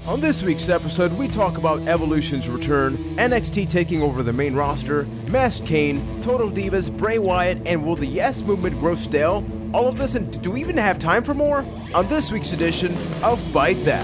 On this week's episode, we talk about Evolution's return, NXT taking over the main roster, Masked Kane, Total Divas, Bray Wyatt, and will the Yes Movement grow stale? All of this, and do we even have time for more? On this week's edition of Byte That.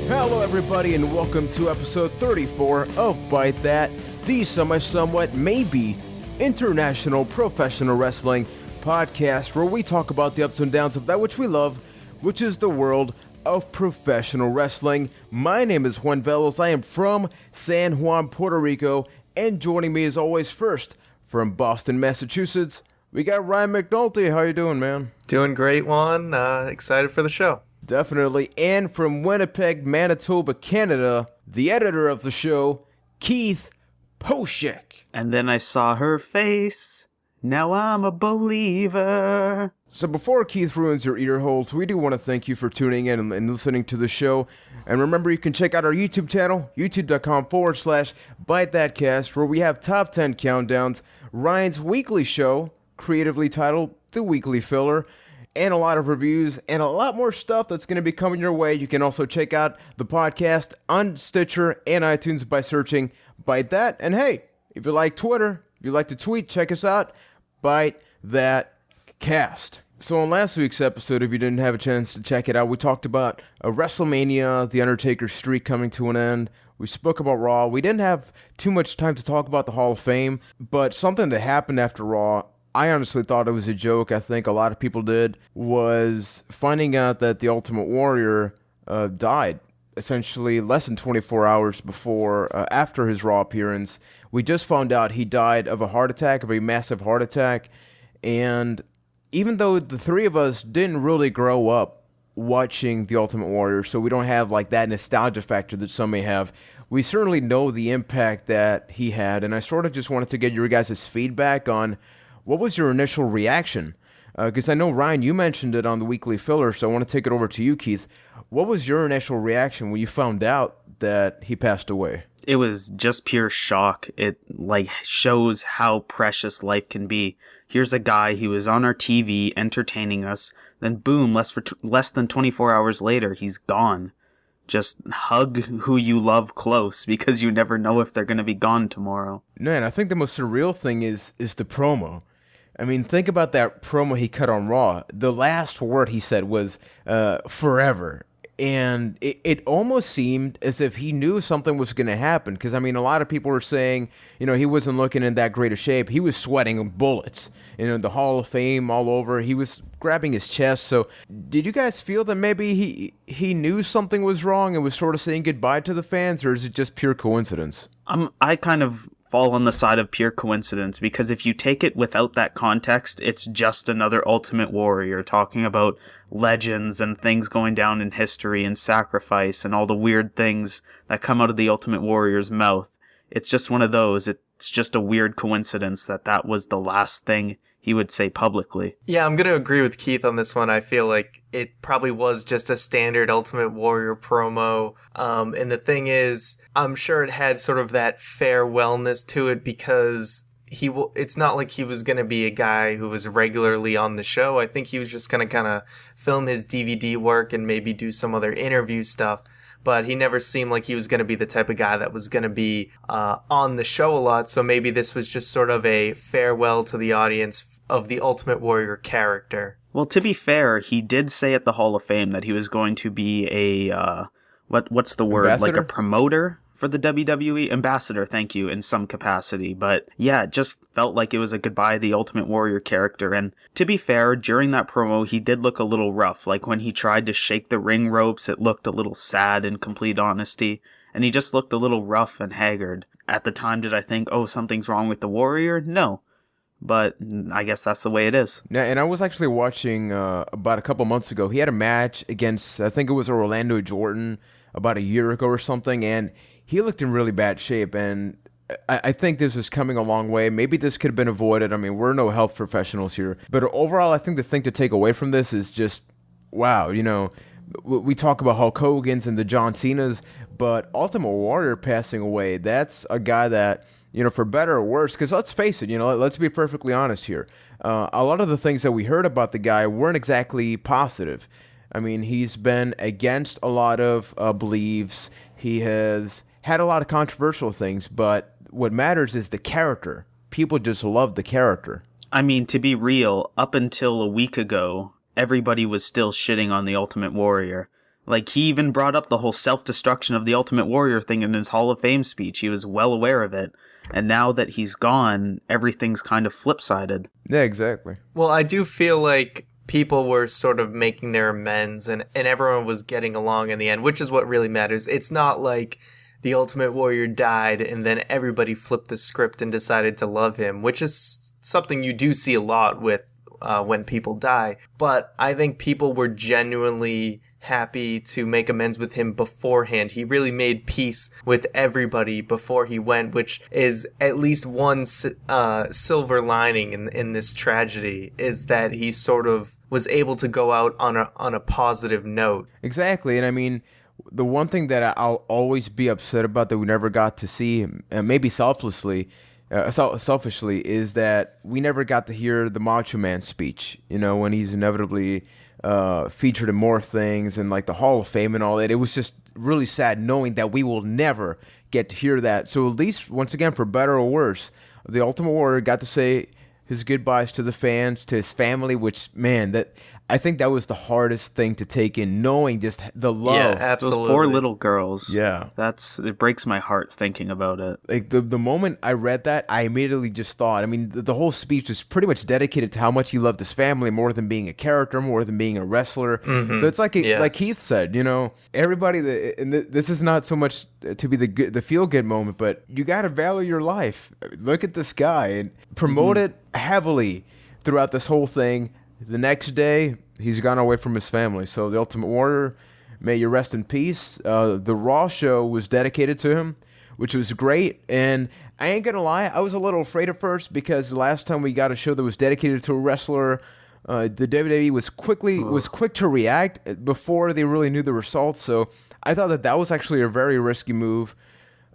Hello everybody, and welcome to episode 34 of Byte That, the somewhat, maybe, international professional wrestling podcast where we talk about the ups and downs of that which we love, which is the world of professional wrestling. My name is Juan Velos. I am from San Juan, Puerto Rico, and joining me as always first from Boston, Massachusetts, we got Ryan McNulty. How you doing, man? Doing great, Juan. Excited for the show. Definitely. And from Winnipeg, Manitoba, Canada, the editor of the show, Keith Poshek. And then I saw her face. Now I'm a believer. So before Keith ruins your ear holes, we do want to thank you for tuning in and listening to the show. And remember, you can check out our YouTube channel, youtube.com/ByteThatCast, where we have top 10 countdowns, Ryan's weekly show, creatively titled The Weekly Filler, and a lot of reviews, and a lot more stuff that's going to be coming your way. You can also check out the podcast on Stitcher and iTunes by searching Byte That. And hey, if you like Twitter, if you like to tweet, check us out. Byte That Cast. So on last week's episode, if you didn't have a chance to check it out, we talked about WrestleMania, The Undertaker's streak coming to an end. We spoke about Raw. We didn't have too much time to talk about the Hall of Fame, but something that happened after Raw, I honestly thought it was a joke. I think a lot of people did, was finding out that the Ultimate Warrior died essentially less than 24 hours after his Raw appearance. We just found out he died of a heart attack, of a massive heart attack, and even though the three of us didn't really grow up watching The Ultimate Warrior, so we don't have like that nostalgia factor that some may have, we certainly know the impact that he had, and I sort of just wanted to get your guys' feedback on what was your initial reaction? Because I know, Ryan, you mentioned it on the weekly filler, so I want to take it over to you, Keith. What was your initial reaction when you found out that he passed away? It was just pure shock. It shows how precious life can be. Here's a guy who was on our TV entertaining us, then boom, less than 24 hours later, he's gone. Just hug who you love close, because you never know if they're going to be gone tomorrow. Man, I think the most surreal thing is the promo. I mean, think about that promo he cut on Raw. The last word he said was, forever. And it almost seemed as if he knew something was going to happen. Because, I mean, a lot of people were saying, he wasn't looking in that great a shape. He was sweating bullets. The Hall of Fame all over. He was grabbing his chest. So, did you guys feel that maybe he knew something was wrong and was sort of saying goodbye to the fans? Or is it just pure coincidence? I kind of fall on the side of pure coincidence, because if you take it without that context, it's just another Ultimate Warrior talking about legends and things going down in history and sacrifice and all the weird things that come out of the Ultimate Warrior's mouth. It's just one of those. It's just a weird coincidence that was the last thing he would say publicly. Yeah, I'm going to agree with Keith on this one. I feel like it probably was just a standard Ultimate Warrior promo. And the thing is, I'm sure it had sort of that farewellness to it, because it's not like he was going to be a guy who was regularly on the show. I think he was just going to kind of film his DVD work and maybe do some other interview stuff. But he never seemed like he was going to be the type of guy that was going to be on the show a lot. So maybe this was just sort of a farewell to the audience of the Ultimate Warrior character. Well, to be fair, he did say at the Hall of Fame that he was going to be a, what's the word? Ambassador? Like a promoter for the WWE? Ambassador, thank you, in some capacity. But yeah, it just felt like it was a goodbye to the Ultimate Warrior character. And to be fair, during that promo, he did look a little rough. Like when he tried to shake the ring ropes, it looked a little sad, in complete honesty. And he just looked a little rough and haggard. At the time, did I think, oh, something's wrong with the Warrior? No. But I guess that's the way it is. Yeah, and I was actually watching about a couple months ago. He had a match against, I think it was Orlando Jordan, about a year ago or something, and he looked in really bad shape. And I think this is coming a long way. Maybe this could have been avoided. I mean, we're no health professionals here. But overall, I think the thing to take away from this is just, wow, we talk about Hulk Hogan's and the John Cena's, but Ultimate Warrior passing away, that's a guy that for better or worse, because let's face it, let's be perfectly honest here. A lot of the things that we heard about the guy weren't exactly positive. I mean, he's been against a lot of beliefs. He has had a lot of controversial things, but what matters is the character. People just love the character. I mean, to be real, up until a week ago, everybody was still shitting on the Ultimate Warrior. Like, he even brought up the whole self-destruction of the Ultimate Warrior thing in his Hall of Fame speech. He was well aware of it. And now that he's gone, everything's kind of flip-sided. Yeah, exactly. Well, I do feel like people were sort of making their amends and everyone was getting along in the end, which is what really matters. It's not like the Ultimate Warrior died and then everybody flipped the script and decided to love him, which is something you do see a lot with when people die. But I think people were genuinely happy to make amends with him beforehand. He really made peace with everybody before he went, which is at least one silver lining in this tragedy, is that he sort of was able to go out on a positive note. Exactly, and I mean, the one thing that I'll always be upset about that we never got to see, maybe selfishly, is that we never got to hear the Macho Man speech, when he's inevitably featured in more things and like the Hall of Fame and all that. It was just really sad knowing that we will never get to hear that. So at least, once again, for better or worse, the Ultimate Warrior got to say his goodbyes to the fans, to his family, which, man, I think that was the hardest thing to take in, knowing just the love. Yeah, absolutely. Those poor little girls. Yeah. It breaks my heart thinking about it. Like the moment I read that, I immediately just thought, I mean, the whole speech was pretty much dedicated to how much he loved his family more than being a character, more than being a wrestler. Mm-hmm. So it's like like Keith said, everybody, and this is not so much to be the feel-good moment, but you got to value your life. Look at this guy and promote it heavily throughout this whole thing. The next day, he's gone away from his family. So the Ultimate Warrior, may you rest in peace. The Raw show was dedicated to him, which was great. And I ain't going to lie, I was a little afraid at first because the last time we got a show that was dedicated to a wrestler, the WWE was quick to react before they really knew the results. So I thought that was actually a very risky move.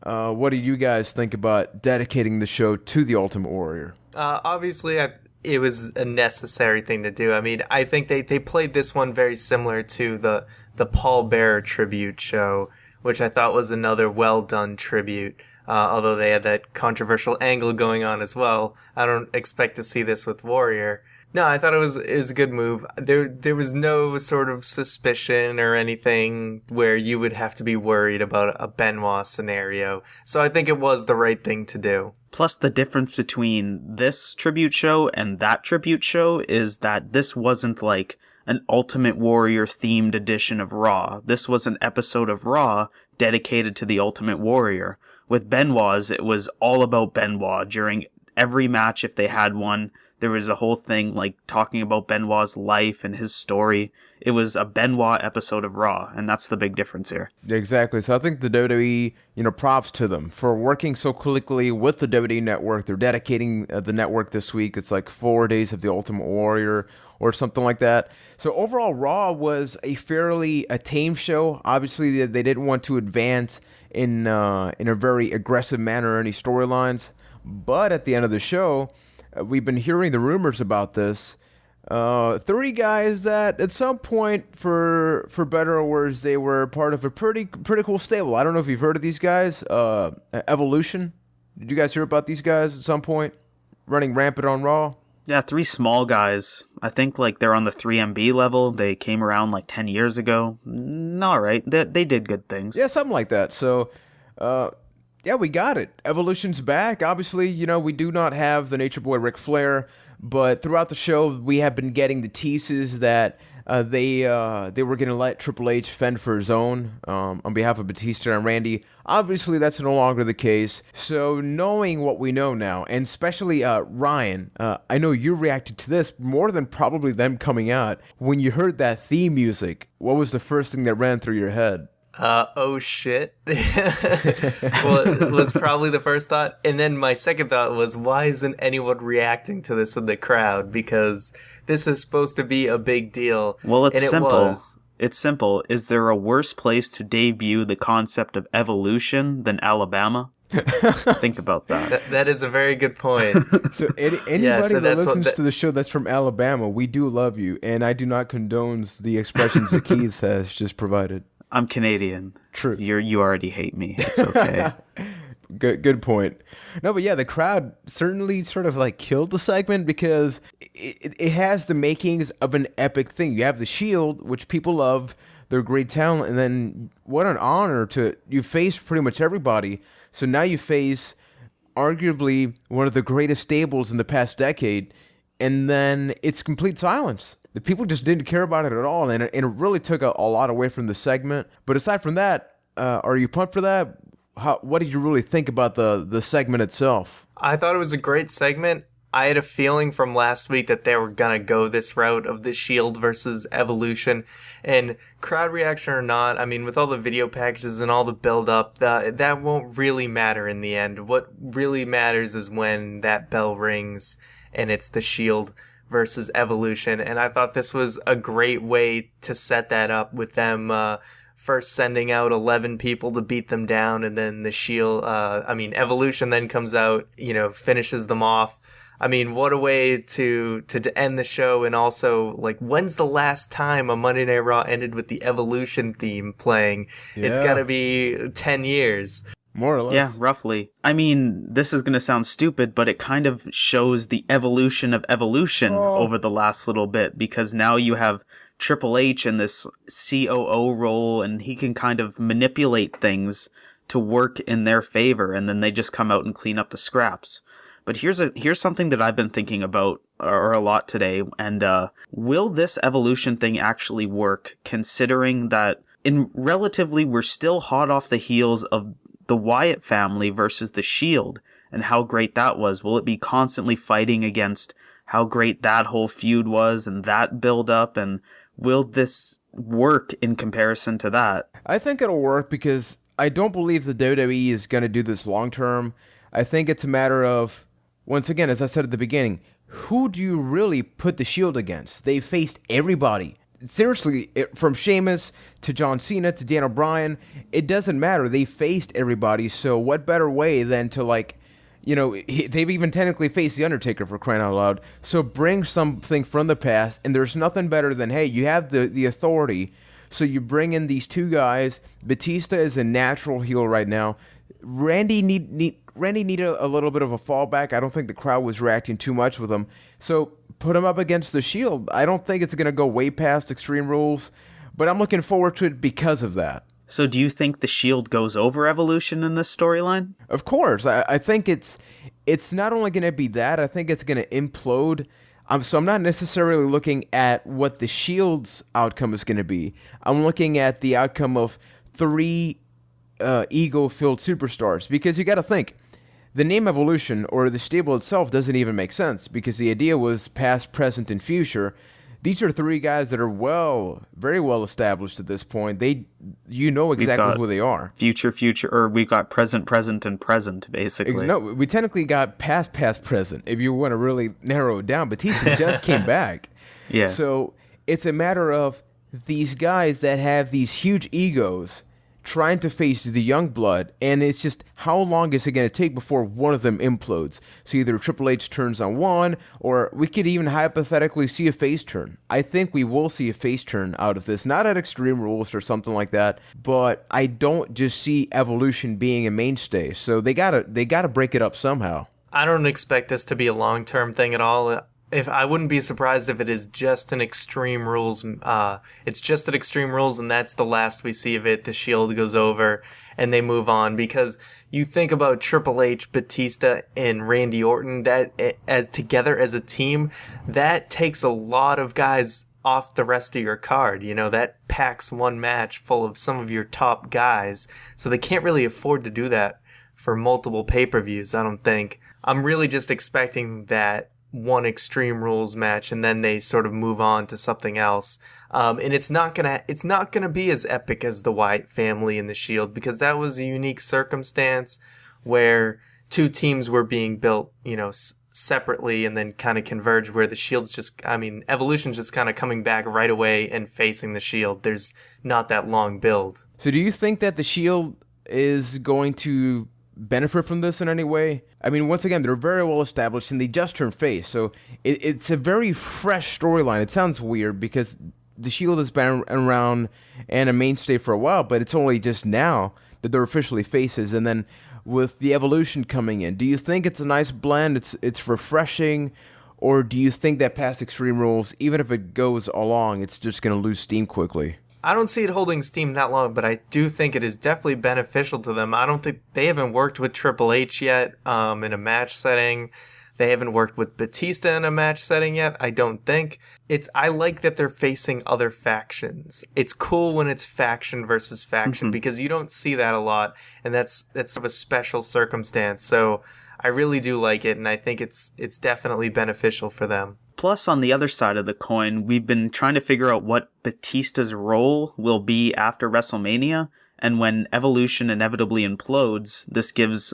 What do you guys think about dedicating the show to the Ultimate Warrior? Obviously, it was a necessary thing to do. I mean, I think they played this one very similar to the Paul Bearer tribute show, which I thought was another well-done tribute, although they had that controversial angle going on as well. I don't expect to see this with Warrior. No, I thought it was a good move. There was no sort of suspicion or anything where you would have to be worried about a Benoit scenario. So I think it was the right thing to do. Plus, the difference between this tribute show and that tribute show is that this wasn't like an Ultimate Warrior themed edition of Raw. This was an episode of Raw dedicated to the Ultimate Warrior. With Benoit's, it was all about Benoit. During every match, if they had one, there was a whole thing like talking about Benoit's life and his story. It was a Benoit episode of Raw, and that's the big difference here. Exactly. So I think the WWE, props to them for working so quickly with the WWE Network. They're dedicating the network this week. It's like 4 days of the Ultimate Warrior or something like that. So overall, Raw was a fairly tame show. Obviously, they didn't want to advance in a very aggressive manner or any storylines. But at the end of the show, we've been hearing the rumors about this. 3 guys that at some point, for better or worse, they were part of a pretty cool stable. I don't know if you've heard of these guys. Evolution. Did you guys hear about these guys at some point? Running rampant on Raw? Yeah, 3 small guys. I think like they're on the 3MB level. They came around like 10 years ago. All right. They did good things. Yeah, something like that. So, yeah, we got it. Evolution's back. Obviously, we do not have the Nature Boy Ric Flair, but throughout the show, we have been getting the teases that they were going to let Triple H fend for his own on behalf of Batista and Randy. Obviously, that's no longer the case. So knowing what we know now, and especially Ryan, I know you reacted to this more than probably them coming out. When you heard that theme music, what was the first thing that ran through your head? Oh shit. Well, it was probably the first thought. And then my second thought was, why isn't anyone reacting to this in the crowd? Because this is supposed to be a big deal. Well, it's and simple. It was. It's simple. Is there a worse place to debut the concept of evolution than Alabama? Think about that. That is a very good point. So anybody that listens to the show that's from Alabama, we do love you, and I do not condone the expressions that Keith has just provided. I'm Canadian. True. You already hate me. It's okay. Good point. No, but yeah, the crowd certainly sort of like killed the segment because it has the makings of an epic thing. You have the Shield, which people love. They're great talent, and then what an honor you face pretty much everybody. So now you face arguably one of the greatest stables in the past decade, and then it's complete silence. The people just didn't care about it at all, and it really took a lot away from the segment. But aside from that, are you pumped for that? What did you really think about the segment itself? I thought it was a great segment. I had a feeling from last week that they were going to go this route of the Shield versus Evolution. And crowd reaction or not, I mean, with all the video packages and all the build-up, that won't really matter in the end. What really matters is when that bell rings and it's the Shield versus Evolution. And I thought this was a great way to set that up with them first sending out 11 people to beat them down, and then the Shield, Evolution then comes out, finishes them off. I mean, what a way to end the show. And also, like, when's the last time a Monday Night Raw ended with the Evolution theme playing? Yeah. It's got to be 10 years. More or less. Yeah, roughly. I mean, this is going to sound stupid, but it kind of shows the evolution of evolution over the last little bit, because now you have Triple H in this COO role, and he can kind of manipulate things to work in their favor, and then they just come out and clean up the scraps. But here's something that I've been thinking about a lot today, and will this evolution thing actually work, considering that we're still hot off the heels of the Wyatt family versus the Shield, and how great that was? Will it be constantly fighting against how great that whole feud was and that build up, and will this work in comparison to that? I think it'll work because I don't believe the WWE is going to do this long term. I think it's a matter of, once again, as I said at the beginning, who do you really put the Shield against? They faced everybody. Seriously, from Sheamus to John Cena to Daniel Bryan, it doesn't matter. They faced everybody, so what better way than to, they've even technically faced The Undertaker, for crying out loud. So bring something from the past, and there's nothing better than, hey, you have the authority, so you bring in these two guys. Batista is a natural heel right now. Randy needed a little bit of a fallback. I don't think the crowd was reacting too much with him. So put him up against the Shield. I don't think it's going to go way past Extreme Rules, but I'm looking forward to it because of that. So do you think the Shield goes over Evolution in this storyline? Of course. I think it's not only going to be that, I think it's going to implode. So I'm not necessarily looking at what the Shield's outcome is going to be. I'm looking at the outcome of three ego-filled superstars, because you got to think, the name Evolution or the stable itself doesn't even make sense, because the idea was past, present, and future. These are three guys that are very well established at this point. You know exactly who they are. Future, or we've got present, and present, basically. No, we technically got past, present, if you want to really narrow it down. Batista just came back. Yeah. So it's a matter of these guys that have these huge egos trying to face the young blood, and it's just, how long is it going to take before one of them implodes? So either Triple H turns on one, or we could even hypothetically see a face turn. I think we will see a face turn out of this, not at Extreme Rules or something like that, but I don't just see Evolution being a mainstay. So they gotta break it up somehow. I don't expect this to be a long-term thing at all. I wouldn't be surprised if it is just an Extreme Rules. It's just at Extreme Rules, and that's the last we see of it. The Shield goes over, and they move on. Because you think about Triple H, Batista, and Randy Orton, that as together as a team, that takes a lot of guys off the rest of your card. That packs one match full of some of your top guys. So they can't really afford to do that for multiple pay-per-views, I don't think. I'm really just expecting that one Extreme Rules match, and then they sort of move on to something else. And it's not gonna be as epic as the Wyatt family and the Shield, because that was a unique circumstance where two teams were being built, separately, and then kind of converge, where the Shield's Evolution's just kind of coming back right away and facing the Shield. There's not that long build. So do you think that the Shield is going to benefit from this in any way? I mean, once again, they're very well established and they just turned face, so it's a very fresh storyline. It sounds weird because the Shield has been around and a mainstay for a while, but it's only just now that they're officially faces. And then with the Evolution coming in, do you think it's a nice blend? It's refreshing, or do you think that past Extreme Rules, even if it goes along, it's just going to lose steam quickly? I don't see it holding steam that long, but I do think it is definitely beneficial to them. I don't think they haven't worked with Triple H yet in a match setting. They haven't worked with Batista in a match setting yet, I don't think. I like that they're facing other factions. It's cool when it's faction versus faction because you don't see that a lot, and that's sort of a special circumstance. So I really do like it, and I think it's definitely beneficial for them. Plus, on the other side of the coin, we've been trying to figure out what Batista's role will be after WrestleMania. And when Evolution inevitably implodes, this gives,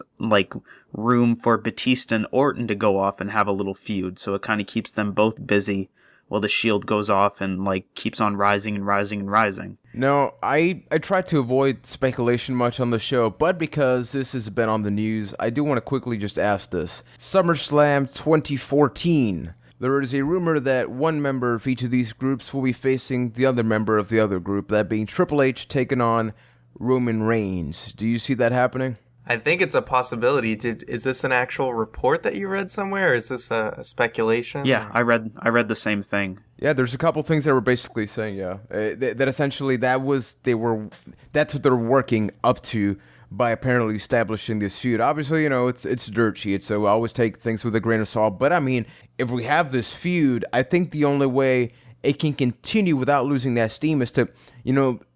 room for Batista and Orton to go off and have a little feud. So it kind of keeps them both busy while the Shield goes off and, keeps on rising and rising and rising. No, I try to avoid speculation much on the show, but because this has been on the news, I do want to quickly just ask this. SummerSlam 2014. There is a rumor that one member of each of these groups will be facing the other member of the other group, that being Triple H taking on Roman Reigns. Do you see that happening? I think it's a possibility. Is this an actual report that you read somewhere, or is this a speculation? Yeah, I read the same thing. Yeah, there's a couple things that were basically saying, that essentially that's what they're working up to by apparently establishing this feud. Obviously, it's dirt sheet, so I always take things with a grain of salt. But I mean, if we have this feud, I think the only way it can continue without losing that steam is to,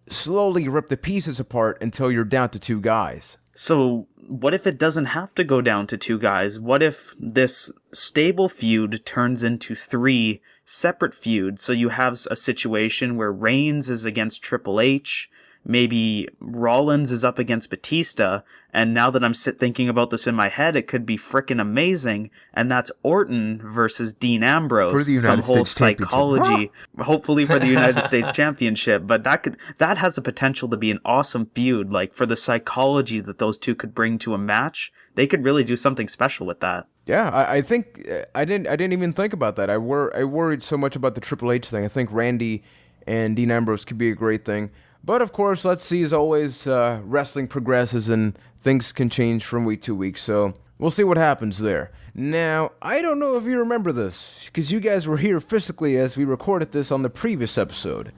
slowly rip the pieces apart until you're down to two guys. So what if it doesn't have to go down to two guys? What if this stable feud turns into three separate feuds? So you have a situation where Reigns is against Triple H, maybe Rollins is up against Batista, and now that I'm thinking about this in my head, it could be frickin' amazing, and that's Orton versus Dean Ambrose. For the United States psychology, hopefully for the United States Championship, but that has the potential to be an awesome feud, for the psychology that those two could bring to a match. They could really do something special with that. Yeah, I think I didn't even think about that. I worried so much about the Triple H thing. I think Randy and Dean Ambrose could be a great thing. But of course, let's see, as always, wrestling progresses and things can change from week to week, so we'll see what happens there. Now, I don't know if you remember this, because you guys were here physically as we recorded this on the previous episode.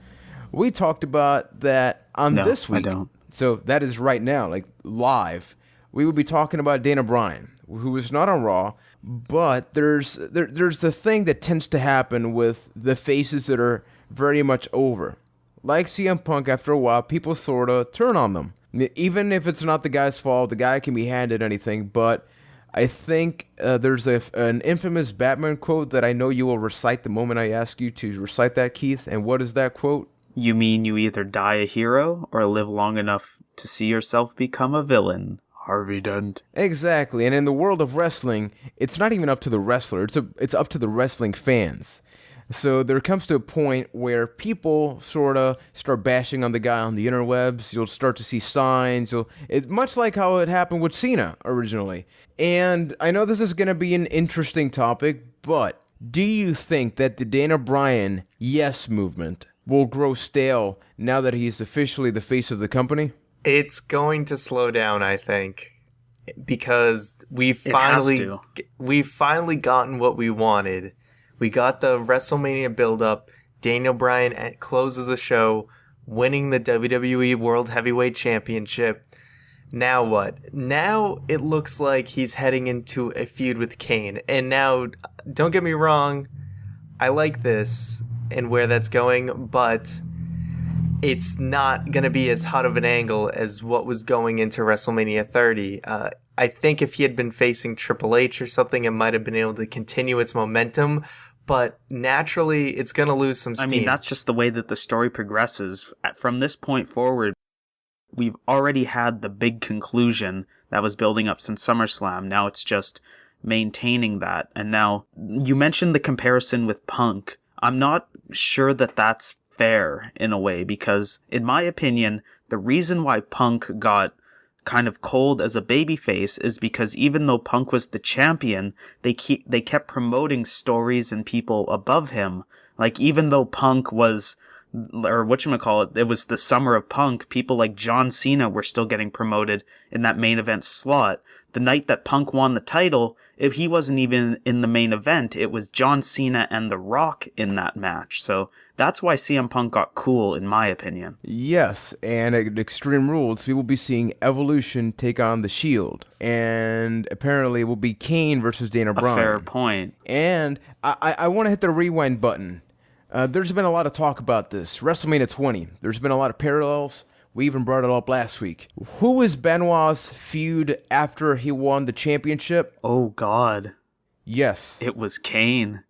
We talked about that on this week. I don't. So that is right now, live. We will be talking about Dana Bryan, who is not on Raw, but there's the thing that tends to happen with the faces that are very much over. Like CM Punk, after a while, people sort of turn on them. Even if it's not the guy's fault, the guy can be handed anything, but I think there's an infamous Batman quote that I know you will recite the moment I ask you to recite that, Keith. And what is that quote? You mean you either die a hero or live long enough to see yourself become a villain. Harvey Dent. Exactly, and in the world of wrestling, it's not even up to the wrestler, it's up to the wrestling fans. So there comes to a point where people sort of start bashing on the guy on the interwebs. You'll start to see signs. It's much like how it happened with Cena originally. And I know this is going to be an interesting topic, but do you think that the Dana Bryan yes movement will grow stale now that he's officially the face of the company? It's going to slow down, I think, because we've finally gotten what we wanted. We got the WrestleMania build-up. Daniel Bryan closes the show, winning the WWE World Heavyweight Championship. Now what? Now it looks like he's heading into a feud with Kane. And now, don't get me wrong, I like this and where that's going, but it's not going to be as hot of an angle as what was going into WrestleMania 30. I think if he had been facing Triple H or something, it might have been able to continue its momentum. But naturally, it's going to lose some steam. I mean, that's just the way that the story progresses. From this point forward, we've already had the big conclusion that was building up since SummerSlam. Now it's just maintaining that. And now, you mentioned the comparison with Punk. I'm not sure that that's fair in a way, because in my opinion, the reason why Punk got kind of cold as a babyface is because even though Punk was the champion, they kept promoting stories and people above him. Like, even though Punk was, or whatchamacallit, it was the summer of Punk, people like John Cena were still getting promoted in that main event slot. The night that Punk won the title, if he wasn't even in the main event, it was John Cena and The Rock in that match. So that's why CM Punk got cool, in my opinion. Yes, and at Extreme Rules, we will be seeing Evolution take on The Shield. And apparently it will be Kane versus Daniel Bryan. A fair point. And I want to hit the rewind button. There's been a lot of talk about this. WrestleMania 20. There's been a lot of parallels. We even brought it up last week. Who was Benoit's feud after he won the championship? Oh, God. Yes. It was Kane.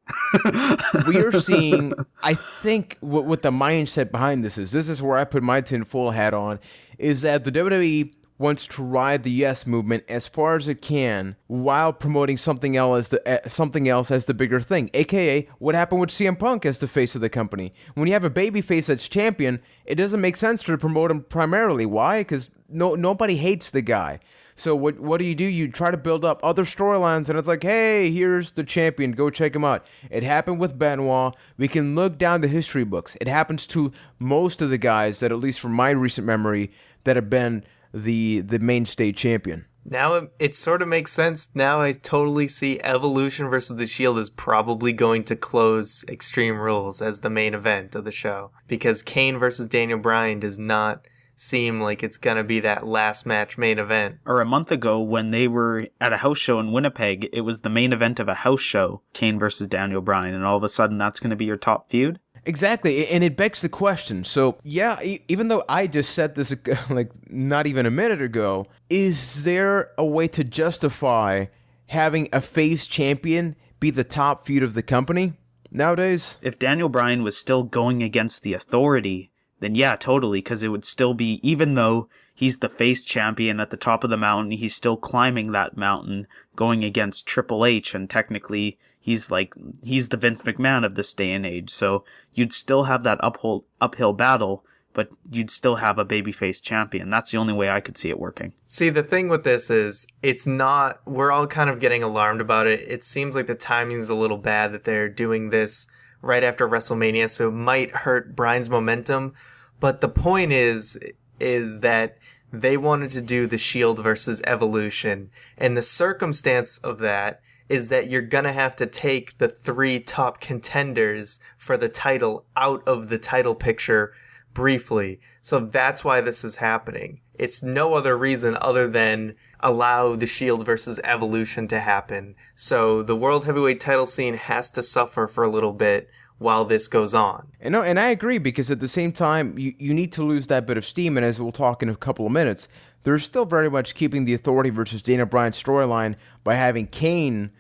We are seeing, I think, what the mindset behind this is where I put my tinfoil hat on, is that the WWE wants to ride the yes movement as far as it can while promoting something else as the bigger thing, aka what happened with CM Punk as the face of the company. When you have a baby face that's champion, it doesn't make sense to promote him primarily. Why? Because nobody hates the guy. So what do? You try to build up other storylines, and it's like, hey, here's the champion, go check him out. It happened with Benoit. We can look down the history books. It happens to most of the guys that, at least from my recent memory, that have been the mainstay champion. Now it sort of makes sense. Now I totally see Evolution versus The Shield is probably going to close Extreme Rules as the main event of the show, because Kane versus Daniel Bryan does not seem like it's going to be that last match main event. Or a month ago when they were at a house show in Winnipeg, it was the main event of a house show, Kane versus Daniel Bryan, and all of a sudden that's going to be your top feud? Exactly, and it begs the question. So, yeah, even though I just said this like not even a minute ago, is there a way to justify having a face champion be the top feud of the company nowadays? If Daniel Bryan was still going against the Authority, then yeah, totally, because it would still be, even though he's the face champion at the top of the mountain, he's still climbing that mountain, going against Triple H, and technically he's the Vince McMahon of this day and age, so you'd still have that uphill battle, but you'd still have a babyface champion. That's the only way I could see it working. See, the thing with this is, it's not, we're all kind of getting alarmed about it. It seems like the timing's a little bad that they're doing this right after WrestleMania, so it might hurt Bryan's momentum, but the point is that they wanted to do the Shield versus Evolution, and the circumstance of that is that you're gonna have to take the 3 top contenders for the title out of the title picture briefly. So that's why this is happening. It's no other reason other than allow the Shield versus Evolution to happen. So the World Heavyweight title scene has to suffer for a little bit while this goes on. And I agree, because at the same time, you need to lose that bit of steam, and as we'll talk in a couple of minutes, they're still very much keeping the Authority versus Daniel Bryan storyline by having Kane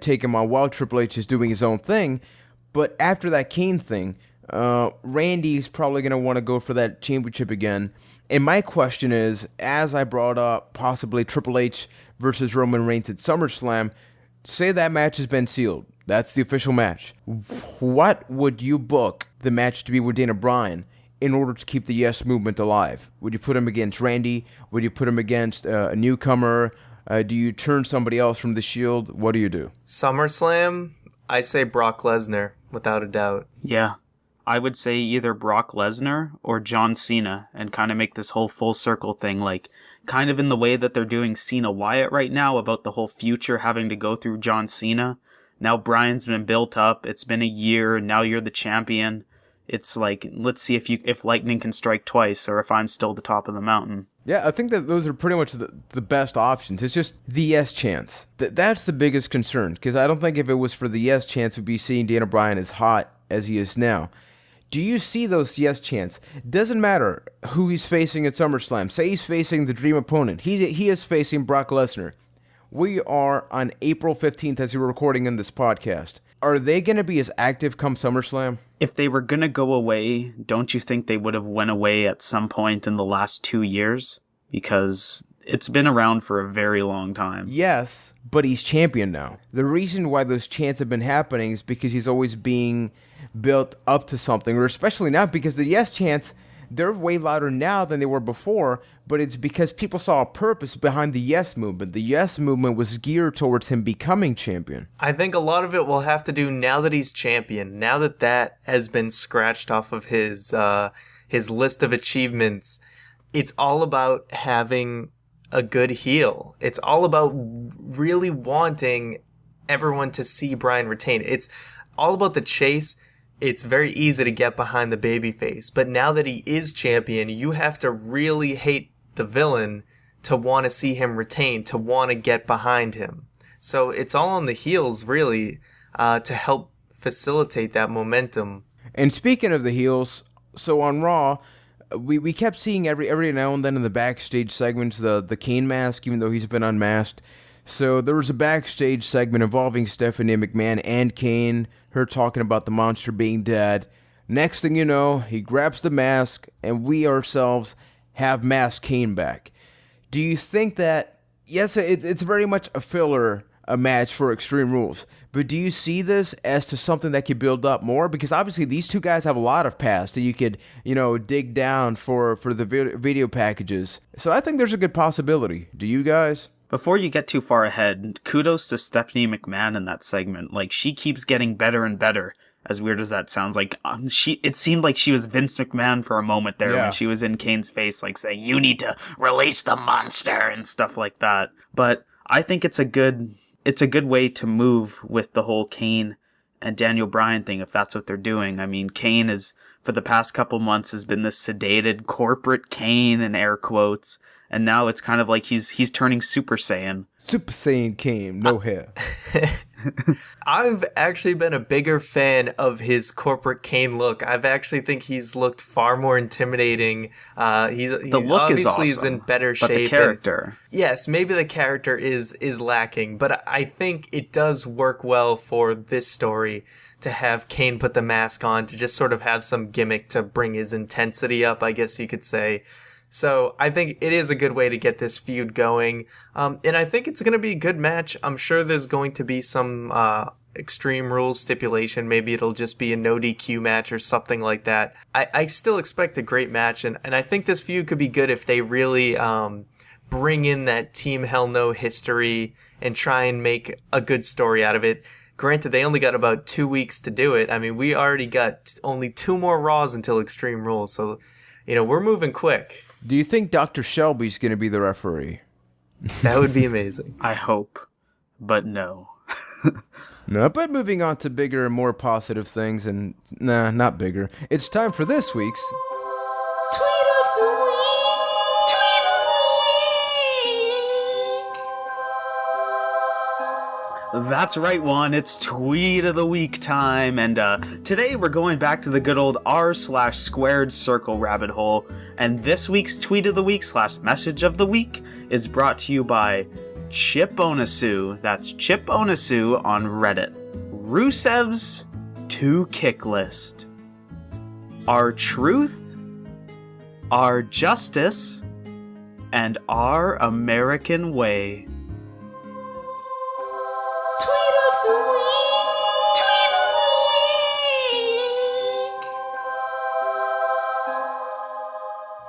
take him on while Triple H is doing his own thing. But after that Kane thing, Randy's probably going to want to go for that championship again. And my question is, as I brought up possibly Triple H versus Roman Reigns at SummerSlam, say that match has been sealed. That's the official match. What would you book the match to be with Daniel Bryan in order to keep the yes movement alive? Would you put him against Randy? Would you put him against a newcomer? Do you turn somebody else from the Shield? What do you do? SummerSlam, I say Brock Lesnar, without a doubt. Yeah. I would say either Brock Lesnar or John Cena, and kind of make this whole full circle thing, like kind of in the way that they're doing Cena Wyatt right now, about the whole future having to go through John Cena. Now Bryan's been built up. It's been a year. Now you're the champion. It's like, let's see if lightning can strike twice, or if I'm still the top of the mountain. Yeah, I think that those are pretty much the best options. It's just the yes chance. That's the biggest concern, because I don't think if it was for the yes chance, we'd be seeing Daniel Bryan as hot as he is now. Do you see those yes chants? Doesn't matter who he's facing at SummerSlam. Say he's facing the dream opponent. He is facing Brock Lesnar. We are on April 15th as we're recording in this podcast. Are they going to be as active come SummerSlam? If they were going to go away, don't you think they would have went away at some point in the last 2 years? Because it's been around for a very long time. Yes, but he's champion now. The reason why those chants have been happening is because he's always being built up to something, or especially now because the yes chants, they're way louder now than they were before, but it's because people saw a purpose behind the Yes movement. The Yes movement was geared towards him becoming champion. I think a lot of it will have to do now that he's champion, now that that has been scratched off of his list of achievements. It's all about having a good heel. It's all about really wanting everyone to see Bryan retain. It's all about the chase. It's very easy to get behind the babyface, but now that he is champion, you have to really hate the villain to want to see him retain, to want to get behind him. So it's all on the heels, really, to help facilitate that momentum. And speaking of the heels, so on Raw, we kept seeing every now and then in the backstage segments the Kane mask, even though he's been unmasked. So there was a backstage segment involving Stephanie McMahon and Kane, her talking about the monster being dead. Next thing you know, he grabs the mask, and we ourselves have masked Kane back. Do you think that, yes, it's very much a filler, a match for Extreme Rules, but do you see this as to something that could build up more? Because obviously these two guys have a lot of past that you could, dig down for the video packages. So I think there's a good possibility. Do you guys? Before you get too far ahead, kudos to Stephanie McMahon in that segment. Like, she keeps getting better and better, as weird as that sounds. Like, it seemed like she was Vince McMahon for a moment there when she was in Kane's face, like saying, "You need to release the monster," and stuff like that. But I think it's a good way to move with the whole Kane and Daniel Bryan thing, if that's what they're doing. I mean, Kane is, for the past couple months, has been this sedated corporate Kane, in air quotes. And now it's kind of like he's turning Super Saiyan. Super Saiyan Kane, no hair. I've actually been a bigger fan of his corporate Kane look. I've actually think he's looked far more intimidating. He look obviously is awesome, is in better but shape. The character. Yes, maybe the character is lacking, but I think it does work well for this story to have Kane put the mask on, to just sort of have some gimmick to bring his intensity up, I guess you could say. So I think it is a good way to get this feud going. And I think it's going to be a good match. I'm sure there's going to be some Extreme Rules stipulation. Maybe it'll just be a no DQ match or something like that. I still expect a great match. And I think this feud could be good if they really bring in that Team Hell No history and try and make a good story out of it. Granted, they only got about 2 weeks to do it. I mean, we already got only 2 more Raws until Extreme Rules. So, we're moving quick. Do you think Dr. Shelby's going to be the referee? That would be amazing. I hope, but no. No, but moving on to bigger and more positive things, and not bigger. It's time for this week's Tweet of the Week! Tweet of the Week! That's right, Juan. It's Tweet of the Week time, and today we're going back to the good old r/squared circle rabbit hole, and this week's Tweet of the Week / Message of the Week is brought to you by Chip Onasu. That's Chip Onasu on Reddit. Rusev's 2 kick list. Our truth, our justice, and our American way.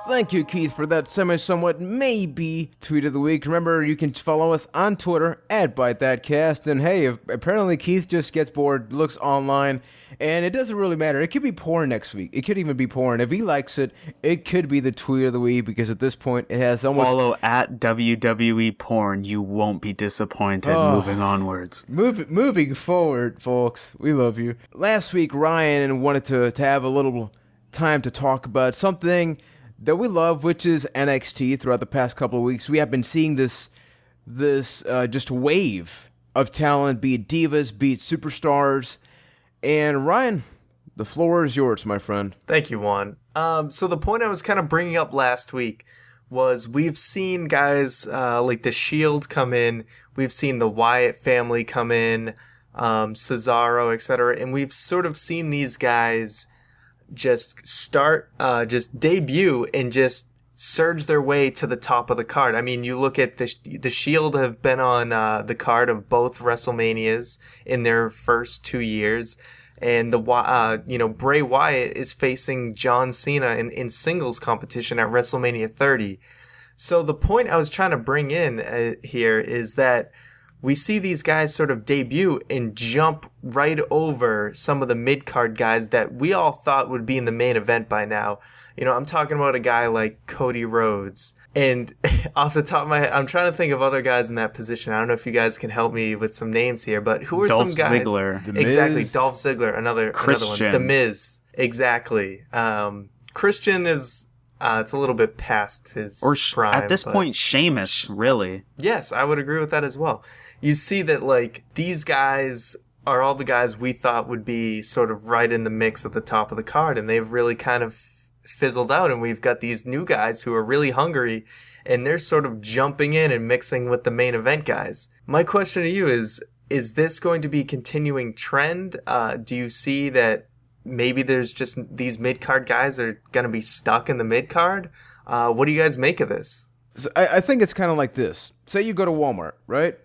Thank you, Keith, for that somewhat maybe tweet of the week. Remember, you can follow us on Twitter at ByteThatCast. And hey, apparently Keith just gets bored, looks online, and it doesn't really matter. It could be porn next week. It could even be porn. If he likes it, it could be the tweet of the week, because at this point it has almost... Follow at WWE Porn. You won't be disappointed. Moving onwards. Moving forward, folks. We love you. Last week, Ryan wanted to have a little time to talk about something that we love, which is NXT. Throughout the past couple of weeks, we have been seeing this just wave of talent, be it divas, be it superstars. And Ryan, the floor is yours, my friend. Thank you, Juan. So the point I was kind of bringing up last week was we've seen guys like The Shield come in, we've seen the Wyatt family come in, Cesaro, etc., and we've sort of seen these guys just just debut and just surge their way to the top of the card. I mean, you look at the Shield have been on the card of both WrestleManias in their first 2 years. and Bray Wyatt is facing John Cena in singles competition at WrestleMania 30. So the point I was trying to bring in here is that we see these guys sort of debut and jump right over some of the mid-card guys that we all thought would be in the main event by now. I'm talking about a guy like Cody Rhodes. And off the top of my head, I'm trying to think of other guys in that position. I don't know if you guys can help me with some names here, but who are some guys? Ziggler. Exactly, Dolph Ziggler, another one. The Miz, exactly. Christian is... it's a little bit past his prime. At this point, Sheamus, really. Yes, I would agree with that as well. You see that, like, these guys are all the guys we thought would be sort of right in the mix at the top of the card, and they've really kind of fizzled out, and we've got these new guys who are really hungry, and they're sort of jumping in and mixing with the main event guys. My question to you is this going to be a continuing trend? Do you see that maybe there's just these mid-card guys are going to be stuck in the mid-card? What do you guys make of this? So I think it's kind of like this. Say you go to Walmart, right?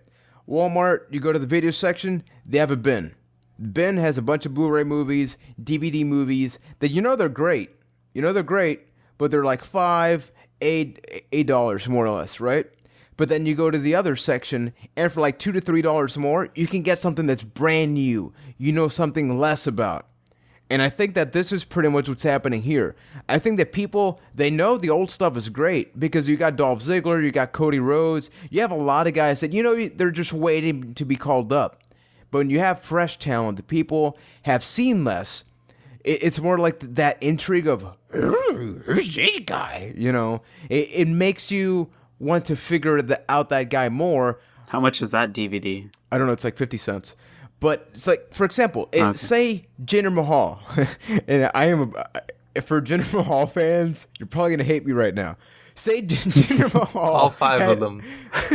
Walmart, you go to the video section, they have a bin. The bin has a bunch of Blu-ray movies, DVD movies that they're great. They're great, but they're like $5, $8 more or less, right? But then you go to the other section, and for like $2 to $3 more, you can get something that's brand new. Something less about. And I think that this is pretty much what's happening here. I think that people, they know the old stuff is great because you got Dolph Ziggler, you got Cody Rhodes, you have a lot of guys that, they're just waiting to be called up. But when you have fresh talent that people have seen less, it's more like that intrigue of, who's this guy? It makes you want to figure out that guy more. How much is that DVD? I don't know, it's like 50 cents. But it's like, for example, say Jinder Mahal, and for Jinder Mahal fans, you're probably going to hate me right now. Say Jinder Mahal. All five of them.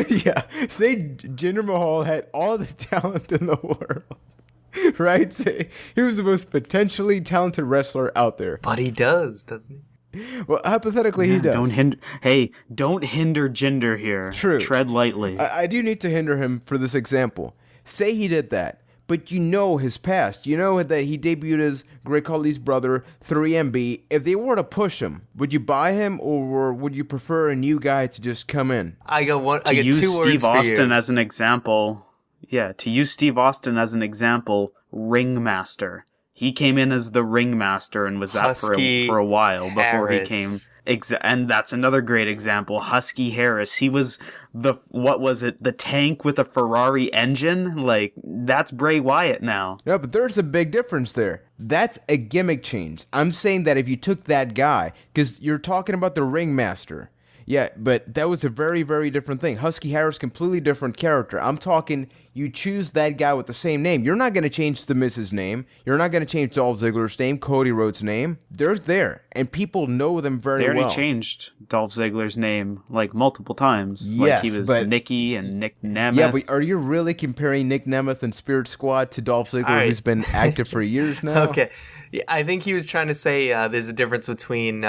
Yeah. Say Jinder Mahal had all the talent in the world, right? Say he was the most potentially talented wrestler out there. But he does, doesn't he? Well, hypothetically, he does. Don't hinder Jinder here. True. Tread lightly. I do need to hinder him for this example. Say he did that. But his past. That he debuted as Great Khali's brother, 3MB. If they were to push him, would you buy him, or would you prefer a new guy to just come in? I got two words for you. To use Steve Austin as an example, Ringmaster. He came in as the Ringmaster and was that for a while before he came. And that's another great example. Husky Harris. He was the tank with a Ferrari engine? Like, that's Bray Wyatt now. No, but there's a big difference there. That's a gimmick change. I'm saying that if you took that guy, because you're talking about the Ringmaster. Yeah, but that was a very, very different thing. Husky Harris, completely different character. I'm talking, you choose that guy with the same name. You're not going to change The Miz's name. You're not going to change Dolph Ziggler's name, Cody Rhodes' name. They're there, and people know them very well. They already changed Dolph Ziggler's name, like, multiple times. Yes, like, he was Nikki and Nick Nemeth. Yeah, but are you really comparing Nick Nemeth and Spirit Squad to Dolph Ziggler, who's been active for years now? Okay. Yeah, I think he was trying to say there's a difference between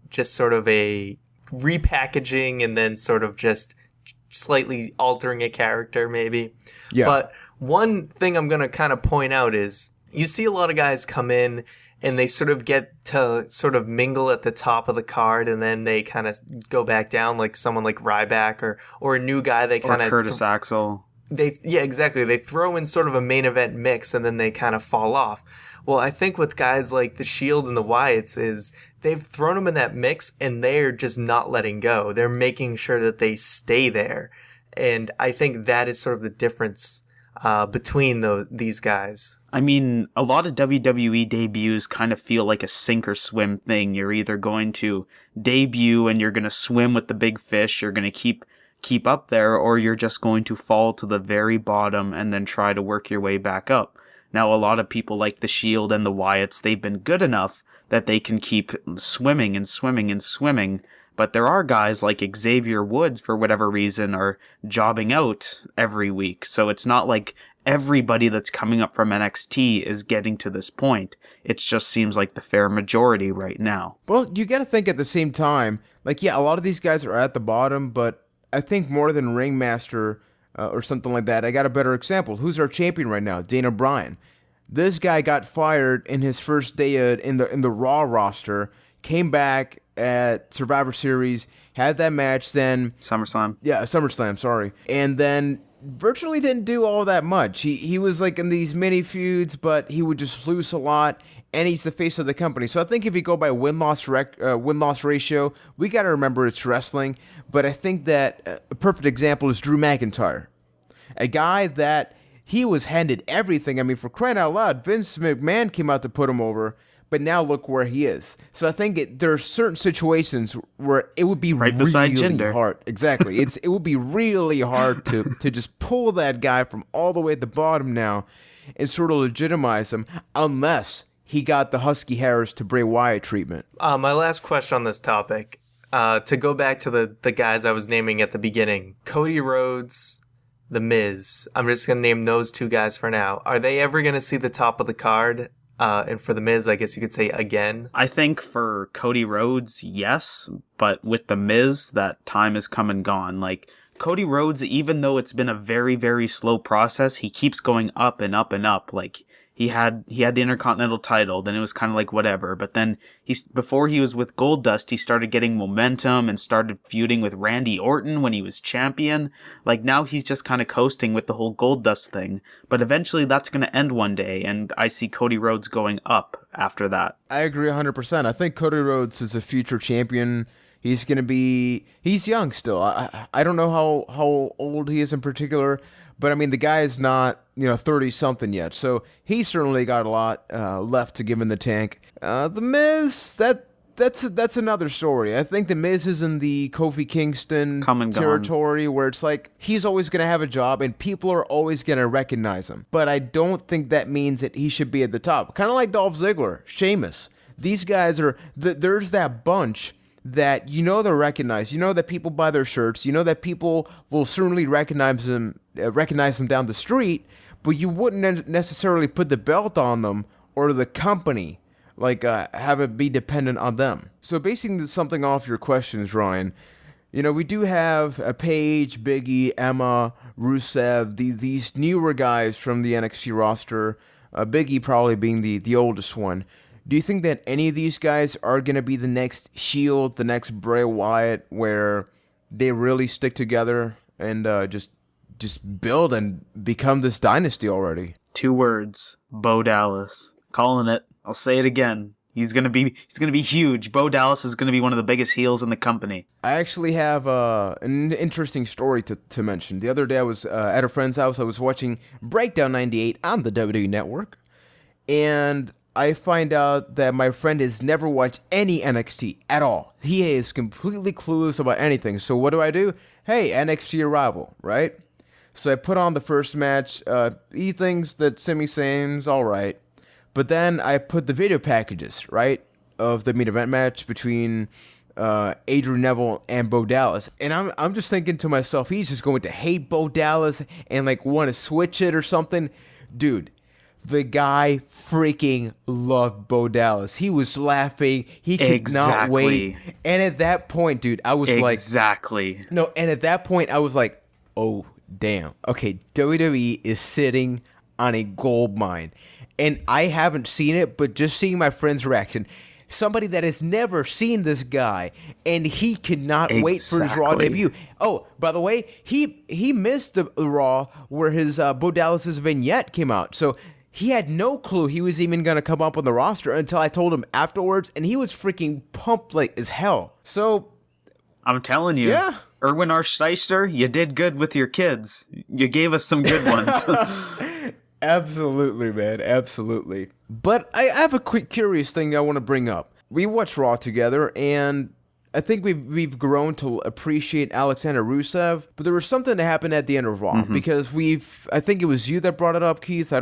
just sort of a repackaging and then sort of just slightly altering a character, maybe. Yeah. But one thing I'm going to kind of point out is you see a lot of guys come in and they sort of get to sort of mingle at the top of the card and then they kind of go back down, like someone like Ryback or a new guy they kind of... Curtis Axel. Yeah, exactly. They throw in sort of a main event mix and then they kind of fall off. Well, I think with guys like the Shield and the Wyatts is they've thrown them in that mix and they're just not letting go. They're making sure that they stay there. And I think that is sort of the difference between these guys. I mean, a lot of WWE debuts kind of feel like a sink or swim thing. You're either going to debut and you're going to swim with the big fish, you're going to keep up there, or you're just going to fall to the very bottom and then try to work your way back up. Now, a lot of people like the Shield and the Wyatts, they've been good enough that they can keep swimming and swimming and swimming. But there are guys like Xavier Woods, for whatever reason, are jobbing out every week. So it's not like everybody that's coming up from NXT is getting to this point. It just seems like the fair majority right now. Well, you got to think at the same time, like, yeah, a lot of these guys are at the bottom, but I think more than Ringmaster or something like that, I got a better example. Who's our champion right now? Dana Bryan. This guy got fired in his first day in the Raw roster, came back at Survivor Series, had that match, then SummerSlam. Yeah, SummerSlam, sorry. And then virtually didn't do all that much. He was like in these mini feuds, but he would just lose a lot, and he's the face of the company. So I think if you go by win-loss ratio, we got to remember it's wrestling. But I think that a perfect example is Drew McIntyre, a guy that he was handed everything. I mean, for crying out loud, Vince McMahon came out to put him over, but now look where he is. So I think there are certain situations where it would be right beside really Jinder. hard. Exactly. It would be really hard to just pull that guy from all the way at the bottom now and sort of legitimize him, unless he got the Husky Harris to Bray Wyatt treatment. My last question on this topic, to go back to the guys I was naming at the beginning, Cody Rhodes, The Miz. I'm just going to name those two guys for now. Are they ever going to see the top of the card? And for The Miz, I guess you could say again. I think for Cody Rhodes, yes, but with The Miz, that time has come and gone. Like, Cody Rhodes, even though it's been a very, very slow process, he keeps going up and up and up. Like, he had the Intercontinental title, then it was kind of like whatever. But then before he was with Goldust, he started getting momentum and started feuding with Randy Orton when he was champion. Like, now he's just kind of coasting with the whole Goldust thing. But eventually that's going to end one day, and I see Cody Rhodes going up after that. I agree 100%. I think Cody Rhodes is a future champion. He's young still. I don't know how old he is in particular, but I mean, the guy is not, 30-something yet. So he certainly got a lot left to give in the tank. The Miz, that's another story. I think The Miz is in the Kofi Kingston territory where it's like he's always going to have a job and people are always going to recognize him. But I don't think that means that he should be at the top. Kind of like Dolph Ziggler, Sheamus. These guys there's that bunch that they're recognized, that people buy their shirts, that people will certainly recognize them down the street, but you wouldn't necessarily put the belt on them or the company, like have it be dependent on them. So basing something off your questions, Ryan, we do have Paige, Biggie, Emma, Rusev, these newer guys from the NXT roster, Biggie probably being the oldest one. Do you think that any of these guys are going to be the next Shield, the next Bray Wyatt, where they really stick together and just build and become this dynasty already? 2 words: Bo Dallas. Calling it. I'll say it again. He's gonna be huge. Bo Dallas is gonna be one of the biggest heels in the company. I actually have an interesting story to mention. The other day I was at a friend's house. I was watching Breakdown 98 on the WWE Network, and I find out that my friend has never watched any NXT at all. He is completely clueless about anything. So what do? Hey, NXT Arrival, right? So I put on the first match. He thinks that Sami Zayn's all right. But then I put the video packages, right, of the main event match between Adrian Neville and Bo Dallas. And I'm just thinking to myself, he's just going to hate Bo Dallas and like want to switch it or something. Dude, the guy freaking loved Bo Dallas. He was laughing. He could not wait. And at that point, dude, I was like... Exactly. No, and at that point, I was like, oh, damn. Okay, WWE is sitting on a gold mine. And I haven't seen it, but just seeing my friend's reaction... Somebody that has never seen this guy, and he cannot wait for his Raw debut. Oh, by the way, he missed the Raw where his Bo Dallas's vignette came out. So he had no clue he was even going to come up on the roster until I told him afterwards, and he was freaking pumped like as hell. So I'm telling you, yeah. Erwin Arsheister, you did good with your kids. You gave us some good ones. Absolutely, man. Absolutely. But I have a quick curious thing I want to bring up. We watched Raw together, and I think we've grown to appreciate Alexander Rusev, but there was something that happened at the end of Raw, because I think it was you that brought it up, Keith. I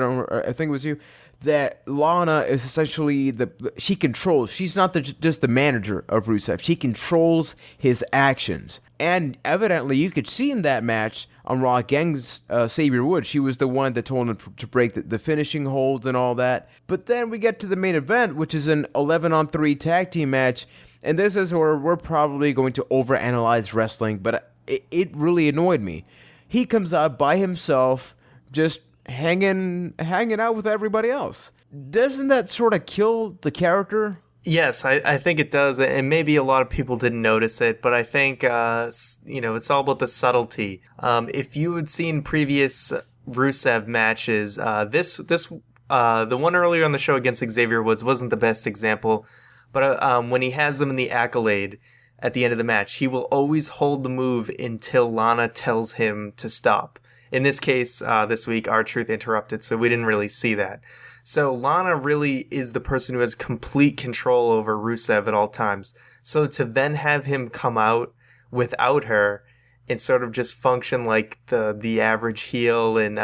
think it was you. That Lana is essentially she controls. She's not just the manager of Rusev. She controls his actions. And evidently, you could see in that match on Raw against Xavier Woods, she was the one that told him to break the finishing hold and all that. But then we get to the main event, which is an 11-on-3 tag team match. And this is where we're probably going to overanalyze wrestling, but it really annoyed me. He comes out by himself, just hanging out with everybody else. Doesn't that sort of kill the character? Yes, I think it does, and maybe a lot of people didn't notice it, but I think, it's all about the subtlety. If you had seen previous Rusev matches, the one earlier on the show against Xavier Woods wasn't the best example, but when he has them in the Accolade at the end of the match, he will always hold the move until Lana tells him to stop. In this case, this week, R-Truth interrupted, so we didn't really see that. So Lana really is the person who has complete control over Rusev at all times. So to then have him come out without her and sort of just function like the average heel and,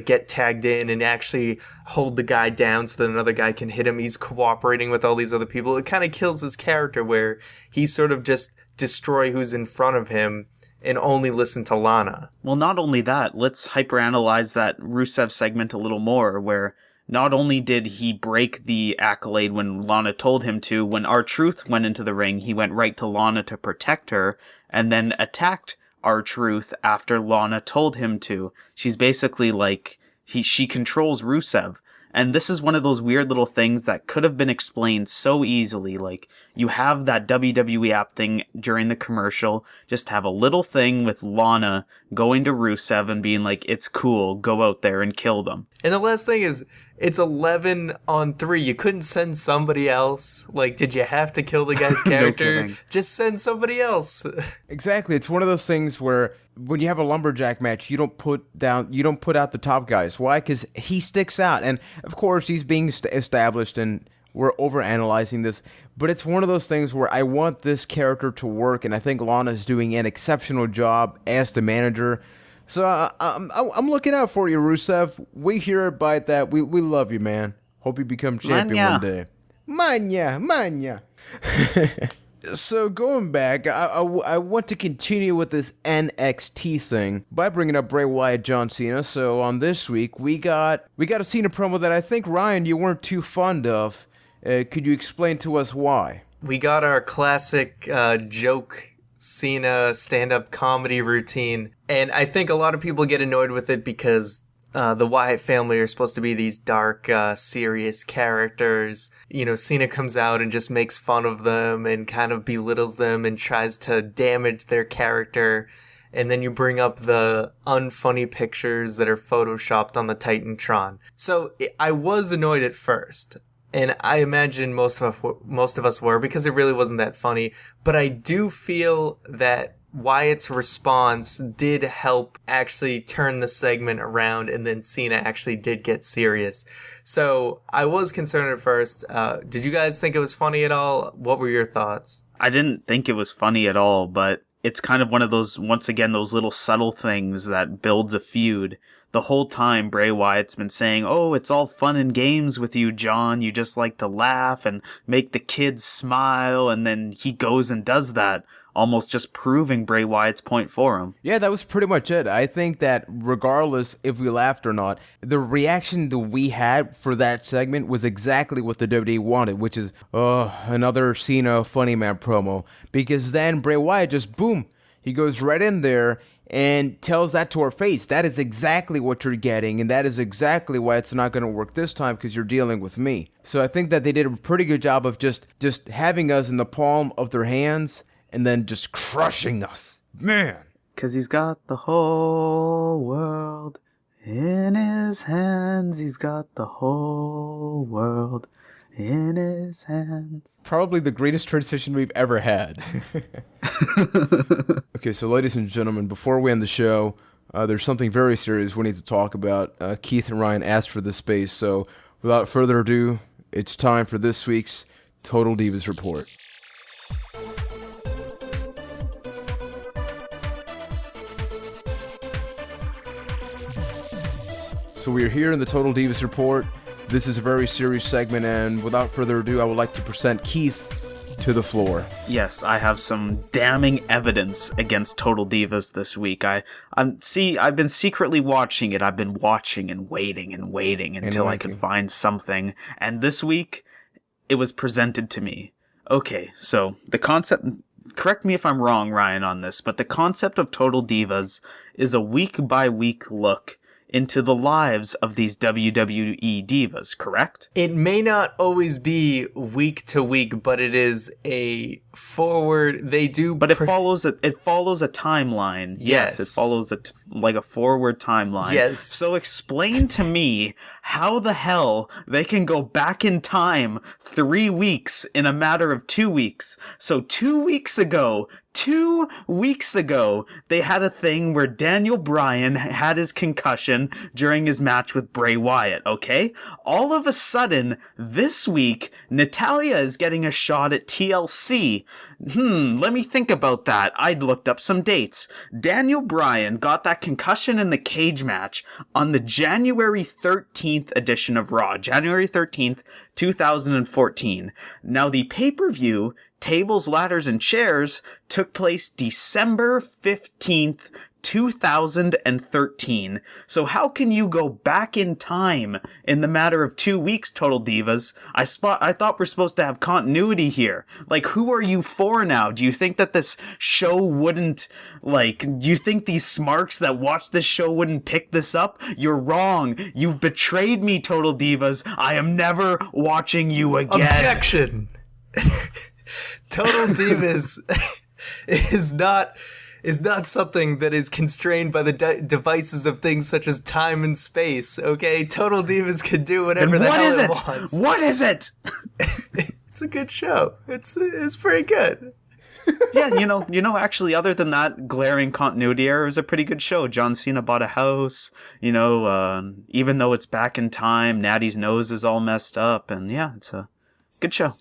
get tagged in and actually hold the guy down so that another guy can hit him. He's cooperating with all these other people. It kind of kills his character where he sort of just destroy who's in front of him and only listen to Lana. Well, not only that, let's hyperanalyze that Rusev segment a little more, where not only did he break the Accolade when Lana told him to, when R-Truth went into the ring, he went right to Lana to protect her, and then attacked R-Truth after Lana told him to. She's basically like, she controls Rusev. And this is one of those weird little things that could have been explained so easily. Like, you have that WWE app thing during the commercial, just have a little thing with Lana going to Rusev and being like, it's cool, go out there and kill them. And the last thing is, it's 11-on-3. You couldn't send somebody else. Like, did you have to kill the guy's character? No, just send somebody else. Exactly. It's one of those things where when you have a lumberjack match, you don't put out the top guys. Why? Because he sticks out. And of course, he's being established and we're overanalyzing this. But it's one of those things where I want this character to work. And I think Lana's doing an exceptional job as the manager. So I'm looking out for you, Rusev. We here at Byte that we love you, man. Hope you become champion one day. Manya. So going back, I want to continue with this NXT thing by bringing up Bray Wyatt, John Cena. So on this week, we got a Cena promo that I think, Ryan, you weren't too fond of. Could you explain to us why? We got our classic joke Cena stand-up comedy routine, and I think a lot of people get annoyed with it because the Wyatt family are supposed to be these dark, serious characters. Cena comes out and just makes fun of them and kind of belittles them and tries to damage their character. And then you bring up the unfunny pictures that are photoshopped on the Titantron. So I was annoyed at first. And I imagine most of us were, because it really wasn't that funny. But I do feel that Wyatt's response did help actually turn the segment around, and then Cena actually did get serious. So I was concerned at first. Did you guys think it was funny at all? What were your thoughts? I didn't think it was funny at all, but it's kind of one of those, once again, those little subtle things that builds a feud. The whole time Bray Wyatt's been saying, oh, it's all fun and games with you, John. You just like to laugh and make the kids smile. And then he goes and does that, almost just proving Bray Wyatt's point for him. Yeah, that was pretty much it. I think that regardless if we laughed or not, the reaction that we had for that segment was exactly what the WWE wanted, which is, another Cena funny man promo. Because then Bray Wyatt just, boom, he goes right in there and tells that to our face. That is exactly what you're getting, and that is exactly why it's not going to work this time, because you're dealing with me. So I think that they did a pretty good job of just having us in the palm of their hands and then just crushing us. Man. Because he's got the whole world in his hands. He's got the whole world in his hands. Probably the greatest transition we've ever had. Okay, so ladies and gentlemen, before we end the show, there's something very serious we need to talk about. Keith and Ryan asked for this space, so without further ado, it's time for this week's Total Divas Report. So we are here in the Total Divas Report. This is a very serious segment, and without further ado, I would like to present Keith to the floor. Yes, I have some damning evidence against Total Divas this week. I've been secretly watching it. I've been watching and waiting until I could find something. And this week, it was presented to me. Okay, so the concept, correct me if I'm wrong, Ryan, on this, but the concept of Total Divas is a week-by-week look into the lives of these WWE divas, correct? It may not always be week to week, but it is a forward. They do, but it follows a timeline. Yes, it follows like a forward timeline. Yes. So explain to me how the hell they can go back in time 3 weeks in a matter of 2 weeks. So 2 weeks ago, they had a thing where Daniel Bryan had his concussion during his match with Bray Wyatt, okay? All of a sudden, this week, Natalya is getting a shot at TLC. Let me think about that. I'd looked up some dates. Daniel Bryan got that concussion in the cage match on the January 13th edition of Raw. January 13th, 2014. Now, the pay-per-view Tables, Ladders, and Chairs took place December 15th, 2013. So how can you go back in time in the matter of 2 weeks, Total Divas? I thought we're supposed to have continuity here. Like, who are you for now? Do you think that this show wouldn't, do you think these smarks that watch this show wouldn't pick this up? You're wrong. You've betrayed me, Total Divas. I am never watching you again. Objection! Total Divas is not something that is constrained by the devices of things such as time and space, okay? Total Divas can do whatever the hell it wants. What is it? It's a good show. It's pretty good. Yeah, you know, actually, other than that glaring continuity error, it was a pretty good show. John Cena bought a house, even though it's back in time, Natty's nose is all messed up, and yeah, it's a good show.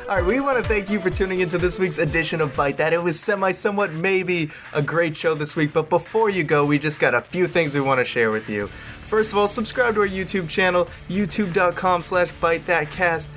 All right, we want to thank you for tuning into this week's edition of Byte That. It was somewhat, maybe a great show this week, but before you go, we just got a few things we want to share with you. First of all, subscribe to our YouTube channel, youtube.com/ByteThatCast.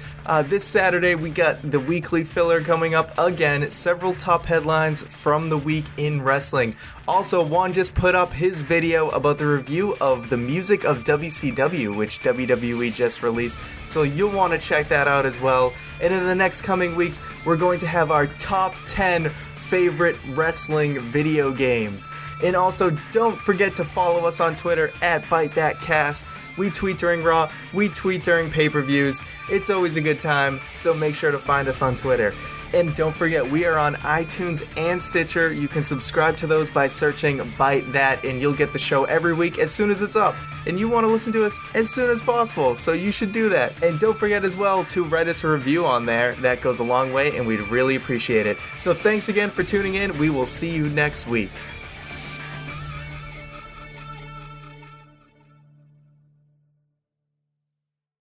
This Saturday, we got the weekly filler coming up again, several top headlines from the week in wrestling. Also, Juan just put up his video about the review of the music of WCW, which WWE just released, so you'll want to check that out as well. And in the next coming weeks, we're going to have our top 10 favorite wrestling video games. And also, don't forget to follow us on Twitter at ByteThatCast. We tweet during Raw, we tweet during pay-per-views. It's always a good time, so make sure to find us on Twitter. And don't forget, we are on iTunes and Stitcher. You can subscribe to those by searching Byte That, and you'll get the show every week as soon as it's up. And you want to listen to us as soon as possible, so you should do that. And don't forget as well to write us a review on there. That goes a long way, and we'd really appreciate it. So thanks again for tuning in. We will see you next week.